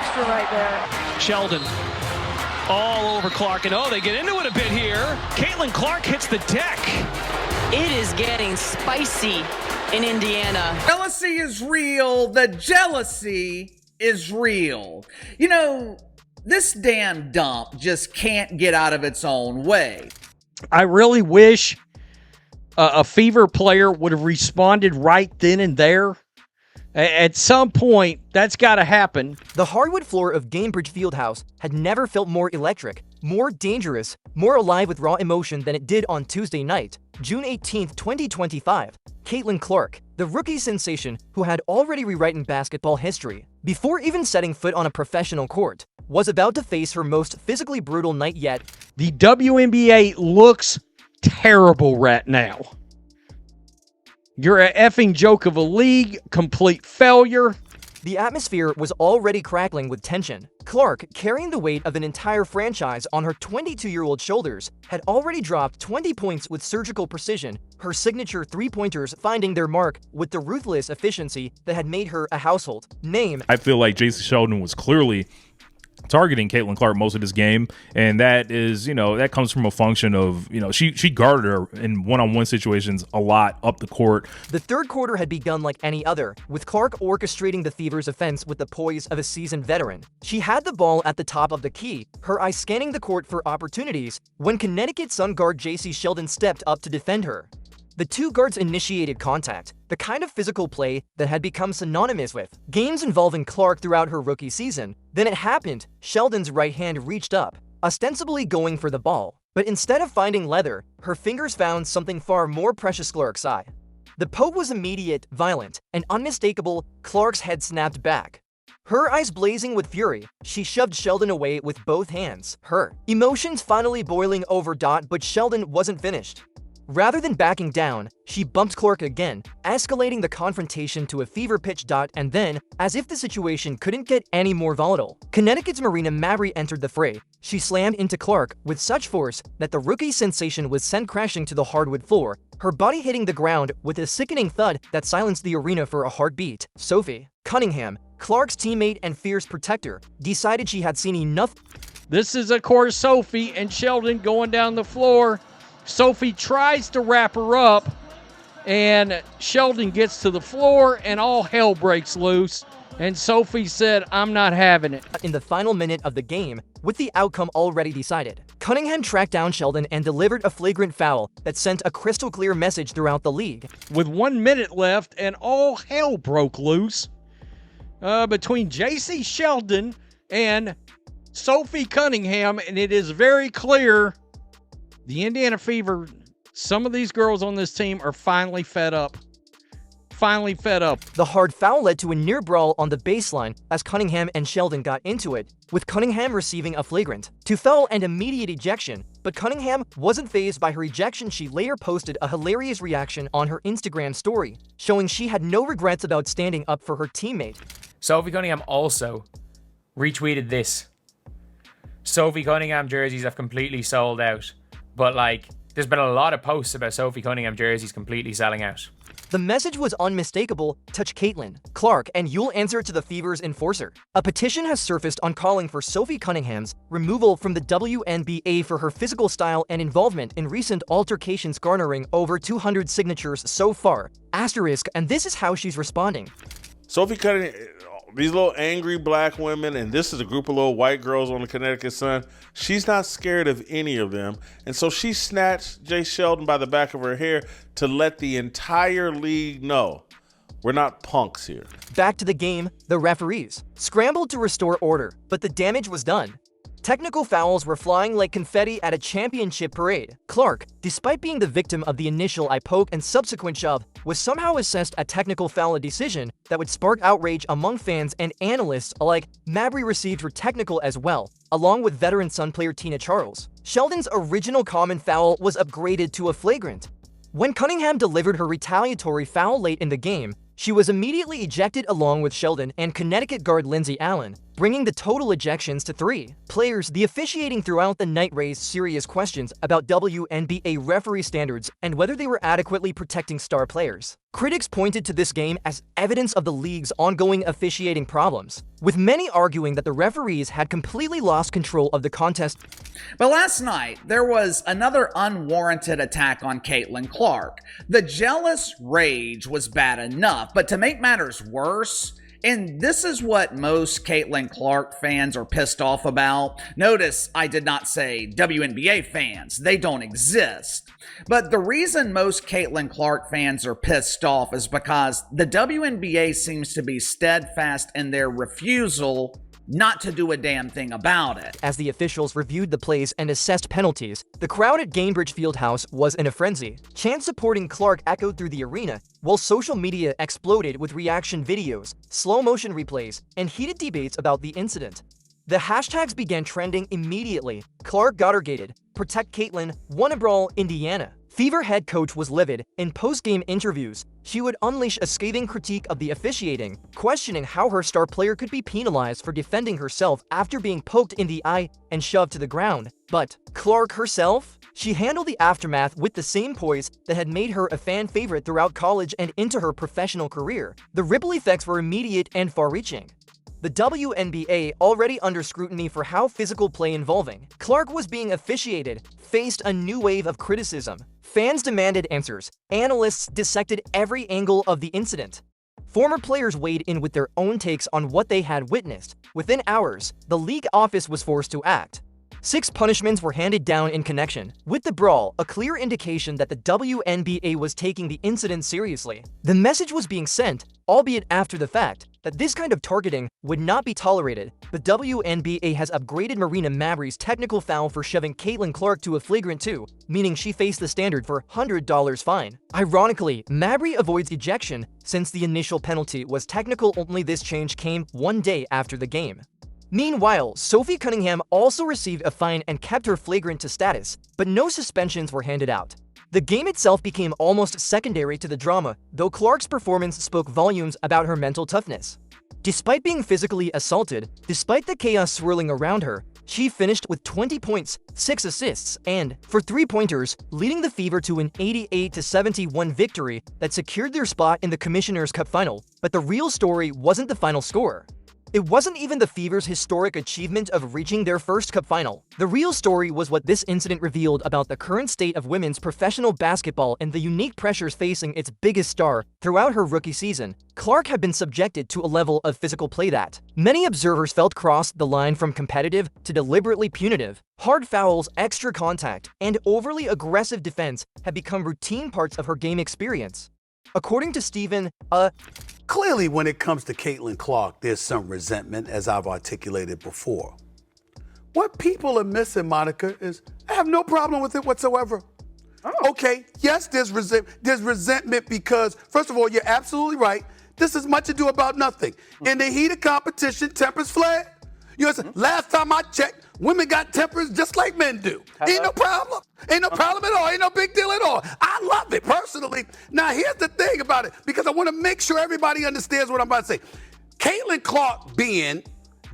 extra right there. Sheldon all over Clark, and they get into it a bit here. Caitlin Clark hits the deck. It is getting spicy in Indiana. Jealousy is real. The jealousy is real. You know, this damn dump just can't get out of its own way. I really wish a Fever player would have responded right then and there. At some point, that's got to happen. The hardwood floor of Gamebridge Fieldhouse had never felt more electric, more dangerous, more alive with raw emotion than it did on Tuesday night, June 18, 2025. Caitlin Clark, the rookie sensation who had already rewritten basketball history before even setting foot on a professional court, was about to face her most physically brutal night yet. The WNBA looks terrible right now. You're a effing joke of a league, complete failure. The atmosphere was already crackling with tension. Clark, carrying the weight of an entire franchise on her 22-year-old shoulders, had already dropped 20 points with surgical precision, her signature three-pointers finding their mark with the ruthless efficiency that had made her a household name. I feel like J.C. Sheldon was clearly targeting Caitlin Clark most of this game, and that is, that comes from a function of, she guarded her in one-on-one situations a lot up the court. The third quarter had begun like any other, with Clark orchestrating the Fever's offense with the poise of a seasoned veteran. She had the ball at the top of the key, her eyes scanning the court for opportunities, when Connecticut Sun guard J.C. Sheldon stepped up to defend her. The two guards initiated contact, the kind of physical play that had become synonymous with games involving Clark throughout her rookie season. Then it happened. Sheldon's right hand reached up, ostensibly going for the ball, but instead of finding leather, her fingers found something far more precious. Clark's eye. The poke was immediate, violent, and unmistakable. Clark's head snapped back. Her eyes blazing with fury, she shoved Sheldon away with both hands, her emotions finally boiling over. But Sheldon wasn't finished. Rather than backing down, she bumped Clark again, escalating the confrontation to a fever pitch. And then, as if the situation couldn't get any more volatile, Connecticut's Marina Mabrey entered the fray. She slammed into Clark with such force that the rookie sensation was sent crashing to the hardwood floor, her body hitting the ground with a sickening thud that silenced the arena for a heartbeat. Sophie Cunningham, Clark's teammate and fierce protector, decided she had seen enough. This is, of course, Sophie and Sheldon going down the floor. Sophie tries to wrap her up, and Sheldon gets to the floor, and all hell breaks loose. And Sophie said, "I'm not having it." In the final minute of the game, with the outcome already decided, Cunningham tracked down Sheldon and delivered a flagrant foul that sent a crystal clear message throughout the league. With 1 minute left, and all hell broke loose between J.C. Sheldon and Sophie Cunningham, and it is very clear the Indiana Fever, some of these girls on this team are finally fed up. Finally fed up. The hard foul led to a near brawl on the baseline as Cunningham and Sheldon got into it, with Cunningham receiving a flagrant 2 foul and immediate ejection. But Cunningham wasn't fazed by her ejection. She later posted a hilarious reaction on her Instagram story, showing she had no regrets about standing up for her teammate. Sophie Cunningham also retweeted this. Sophie Cunningham jerseys have completely sold out. But, there's been a lot of posts about Sophie Cunningham jerseys completely selling out. The message was unmistakable. Touch Caitlin Clark and you'll answer to the Fever's enforcer. A petition has surfaced on calling for Sophie Cunningham's removal from the WNBA for her physical style and involvement in recent altercations, garnering over 200 signatures so far. Asterisk, and this is how she's responding. Sophie Cunningham, these little angry black women, and this is a group of little white girls on the Connecticut Sun. She's not scared of any of them. And so she snatched Jay Sheldon by the back of her hair to let the entire league know we're not punks here. Back to the game, the referees scrambled to restore order, but the damage was done. Technical fouls were flying like confetti at a championship parade. Clark, despite being the victim of the initial eye poke and subsequent shove, was somehow assessed a technical foul, a decision that would spark outrage among fans and analysts alike. Mabrey received her technical as well, along with veteran Sun player Tina Charles. Sheldon's original common foul was upgraded to a flagrant. When Cunningham delivered her retaliatory foul late in the game, she was immediately ejected along with Sheldon and Connecticut guard Lindsay Allen. bringing the total ejections to 3. Players, the officiating throughout the night raised serious questions about WNBA referee standards and whether they were adequately protecting star players. Critics pointed to this game as evidence of the league's ongoing officiating problems, with many arguing that the referees had completely lost control of the contest. But last night, there was another unwarranted attack on Caitlin Clark. The jealous rage was bad enough, but to make matters worse, and this is what most Caitlin Clark fans are pissed off about. Notice I did not say WNBA fans. They don't exist. But the reason most Caitlin Clark fans are pissed off is because the WNBA seems to be steadfast in their refusal not to do a damn thing about it. As the officials reviewed the plays and assessed penalties, the crowd at Gainbridge Fieldhouse was in a frenzy. Chants supporting Clark echoed through the arena, while social media exploded with reaction videos, slow-motion replays, and heated debates about the incident. The hashtags began trending immediately. Clark got her gated. Protect Caitlin, wanna brawl, Indiana. Fever head coach was livid. In post-game interviews, she would unleash a scathing critique of the officiating, questioning how her star player could be penalized for defending herself after being poked in the eye and shoved to the ground. But Clark herself? She handled the aftermath with the same poise that had made her a fan favorite throughout college and into her professional career. The ripple effects were immediate and far-reaching. The WNBA, already under scrutiny for how physical play involving Clark was being officiated, faced a new wave of criticism. Fans demanded answers. Analysts dissected every angle of the incident. Former players weighed in with their own takes on what they had witnessed. Within hours, the league office was forced to act. 6 punishments were handed down in connection with the brawl, a clear indication that the WNBA was taking the incident seriously. The message was being sent, albeit after the fact, that this kind of targeting would not be tolerated. The WNBA has upgraded Marina Mabrey's technical foul for shoving Caitlin Clark to a flagrant 2, meaning she faced the standard for $100 fine. Ironically, Mabrey avoids ejection since the initial penalty was technical. Only this change came 1 day after the game. Meanwhile, Sophie Cunningham also received a fine and kept her flagrant to status, but no suspensions were handed out. The game itself became almost secondary to the drama, though Clark's performance spoke volumes about her mental toughness. Despite being physically assaulted, despite the chaos swirling around her, she finished with 20 points, 6 assists, and, for 3-pointers, leading the Fever to an 88-71 victory that secured their spot in the Commissioner's Cup final. But the real story wasn't the final score. It wasn't even the Fever's historic achievement of reaching their first cup final. The real story was what this incident revealed about the current state of women's professional basketball and the unique pressures facing its biggest star. Throughout her rookie season, Clark had been subjected to a level of physical play that many observers felt crossed the line from competitive to deliberately punitive. Hard fouls, extra contact, and overly aggressive defense had become routine parts of her game experience. According to Stephen, Clearly, when it comes to Caitlin Clark, there's some resentment, as I've articulated before. What people are missing, Monica, is I have no problem with it whatsoever. Oh. Okay, yes, there's resentment because, first of all, you're absolutely right. This is much ado about nothing. In the heat of competition, tempers flare. You know, last time I checked, women got tempers just like men do. Ain't no problem. Ain't no problem at all. Ain't no big deal at all. I love it personally. Now, here's the thing about it, because I want to make sure everybody understands what I'm about to say. Caitlin Clark being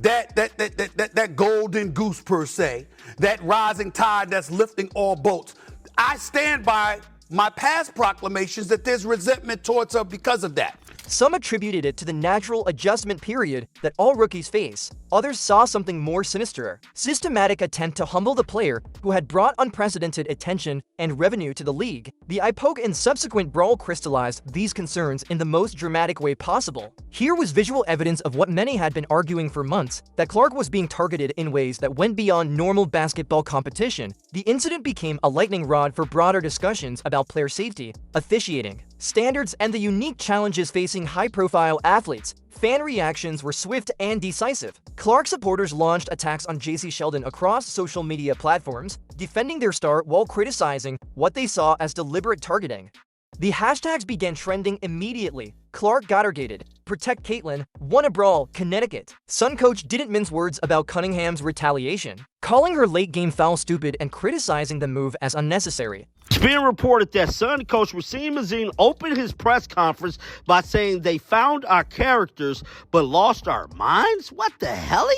that golden goose per se, that rising tide that's lifting all boats, I stand by my past proclamations that there's resentment towards her because of that. Some attributed it to the natural adjustment period that all rookies face. Others saw something more sinister: systematic attempt to humble the player who had brought unprecedented attention and revenue to the league. The eye poke and subsequent brawl crystallized these concerns in the most dramatic way possible. Here was visual evidence of what many had been arguing for months, that Clark was being targeted in ways that went beyond normal basketball competition. The incident became a lightning rod for broader discussions about player safety, officiating, standards, and the unique challenges facing high-profile athletes. Fan reactions were swift and decisive. Clark supporters launched attacks on JC Sheldon across social media platforms, defending their star while criticizing what they saw as deliberate targeting. The hashtags began trending immediately. Clark got her gated. protect Caitlin, won a brawl, Connecticut. Sun coach didn't mince words about Cunningham's retaliation, calling her late-game foul stupid and criticizing the move as unnecessary. It's being reported that Sun coach Rasheem Mazine opened his press conference by saying they found our characters but lost our minds? What the hell?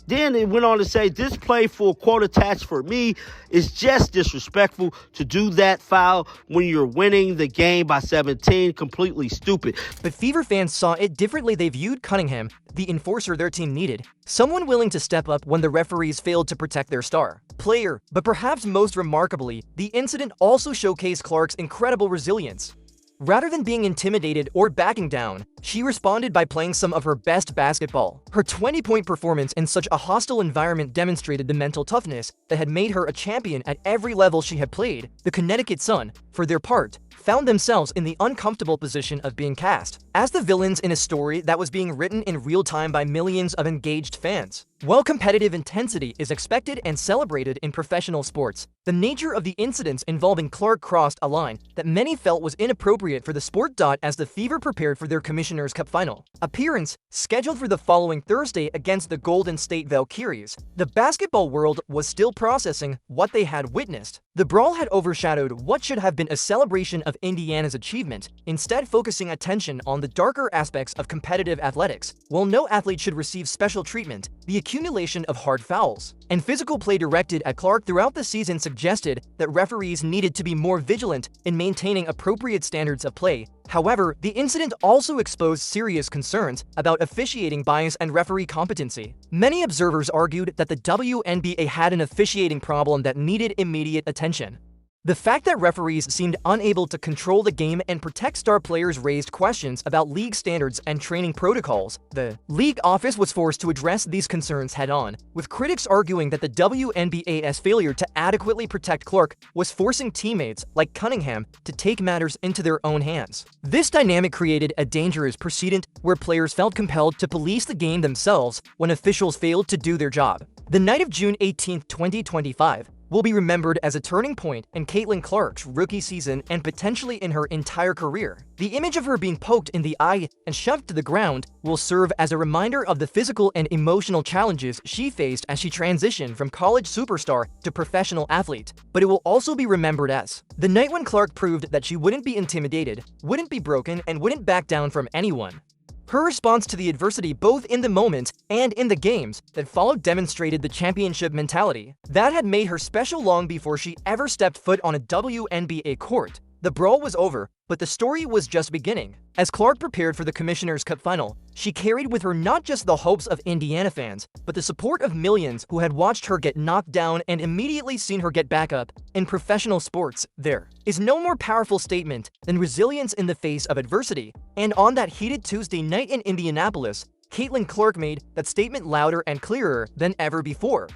Then it went on to say, this play for quote attached for me is just disrespectful to do that foul when you're winning the game by 17. Completely stupid. But Fever fans saw it differently. They viewed Cunningham, the enforcer their team needed, someone willing to step up when the referees failed to protect their star player. But perhaps most remarkably, the incident also showcased Clark's incredible resilience. Rather than being intimidated or backing down, she responded by playing some of her best basketball. Her 20-point performance in such a hostile environment demonstrated the mental toughness that had made her a champion at every level she had played. The Connecticut Sun, for their part, found themselves in the uncomfortable position of being cast as the villains in a story that was being written in real time by millions of engaged fans. While competitive intensity is expected and celebrated in professional sports, the nature of the incidents involving Clark crossed a line that many felt was inappropriate for the sport. As the Fever prepared for their Commissioner's Cup final appearance, scheduled for the following Thursday against the Golden State Valkyries, the basketball world was still processing what they had witnessed. The brawl had overshadowed what should have been a celebration of Indiana's achievement, instead focusing attention on the darker aspects of competitive athletics. While no athlete should receive special treatment, the accumulation of hard fouls and physical play directed at Clark throughout the season suggested that referees needed to be more vigilant in maintaining appropriate standards of play. However, the incident also exposed serious concerns about officiating bias and referee competency. Many observers argued that the WNBA had an officiating problem that needed immediate attention. The fact that referees seemed unable to control the game and protect star players raised questions about league standards and training protocols. The league office was forced to address these concerns head-on, with critics arguing that the WNBA's failure to adequately protect Clark was forcing teammates like Cunningham to take matters into their own hands. This dynamic created a dangerous precedent where players felt compelled to police the game themselves when officials failed to do their job. The night of June 18, 2025, will be remembered as a turning point in Caitlin Clark's rookie season and potentially in her entire career. The image of her being poked in the eye and shoved to the ground will serve as a reminder of the physical and emotional challenges she faced as she transitioned from college superstar to professional athlete. But it will also be remembered as the night when Clark proved that she wouldn't be intimidated, wouldn't be broken, and wouldn't back down from anyone. Her response to the adversity both in the moment and in the games that followed demonstrated the championship mentality that had made her special long before she ever stepped foot on a WNBA court. The brawl was over, but the story was just beginning. As Clark prepared for the Commissioner's Cup final, she carried with her not just the hopes of Indiana fans, but the support of millions who had watched her get knocked down and immediately seen her get back up. In professional sports, there is no more powerful statement than resilience in the face of adversity. And on that heated Tuesday night in Indianapolis, Caitlin Clark made that statement louder and clearer than ever before.